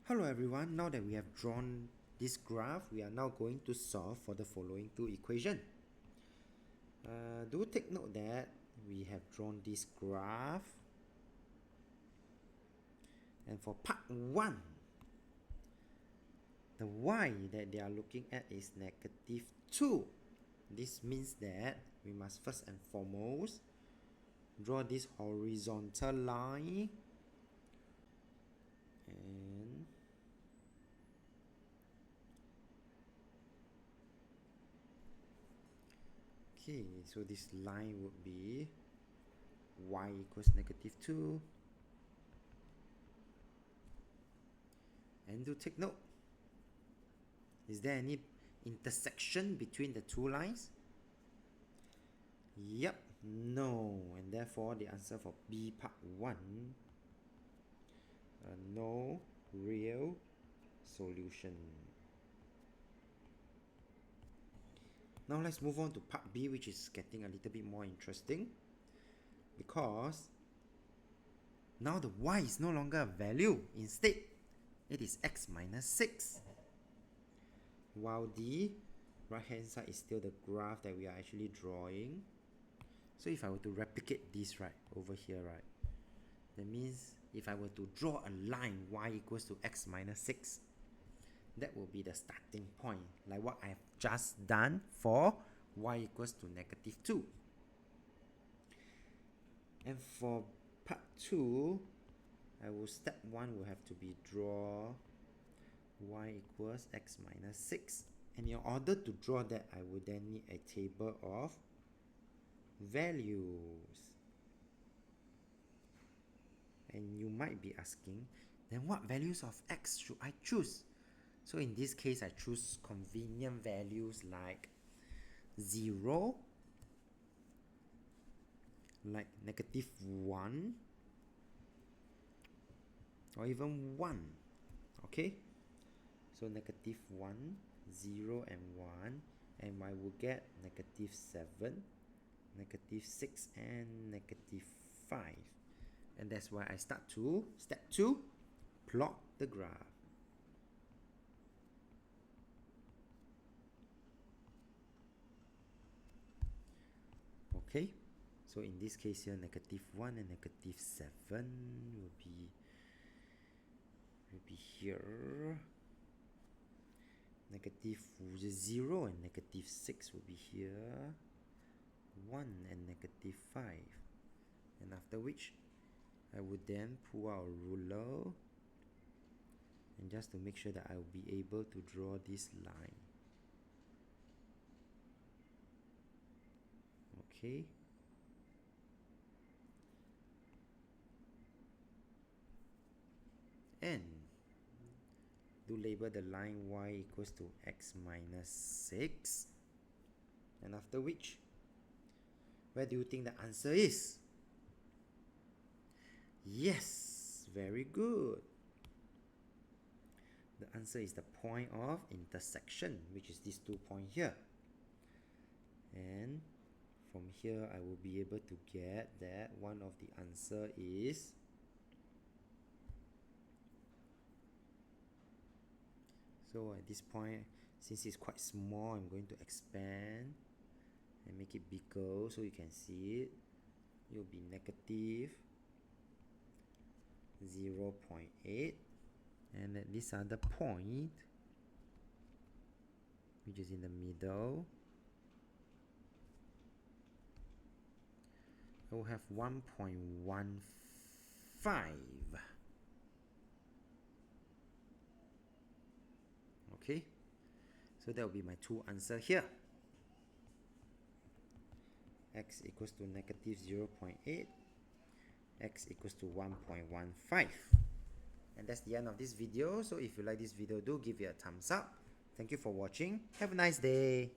Hello everyone, now that we have drawn this graph, we are now going to solve for the following two equations. Do take note that we have drawn this graph, and for part 1, the y that they are looking at is -2. This means that we must first and foremost draw this horizontal line and okay, so this line would be y equals -2. And do take note, is there any intersection between the two lines? Yep, no, and therefore the answer for B part 1, no real solution. Now let's move on to part B, which is getting a little bit more interesting, because now the y is no longer a value. Instead, it is x minus 6. While the right hand side is still the graph that we are actually drawing. So if I were to replicate this right over here, right, that means if I were to draw a line y equals to x minus 6, that will be the starting point, like what I have just done for y equals to -2. And for part 2, step 1 will have to be draw y equals x minus 6. And in order to draw that, I would then need a table of values. And you might be asking, then what values of x should I choose? So in this case, I choose convenient values like 0, like -1, or even 1. Okay? So -1, 0 and 1, and I will get -7, -6, and -5. And that's why I start to step 2, plot the graph. Okay, so in this case here, -1 and -7 will be here. -0 and -6 will be here. 1 and -5. And after which, I would then pull out a ruler, and just to make sure that I will be able to draw this line. Okay. And do label the line y equals to x minus 6. And after which, where do you think the answer is? Yes, very good. The answer is the point of intersection, which is these 2 points here. And from here, I will be able to get that one of the answer is so at this point, since it's quite small, I'm going to expand and make it bigger so you can see it. It will be -0.8, and at this other point, which is in the middle, I will have 1.15. Okay, so that will be my 2 answer here. X equals to -0.8, x equals to 1.15. And that's the end of this video. So if you like this video, do give it a thumbs up. Thank you for watching. Have a nice day.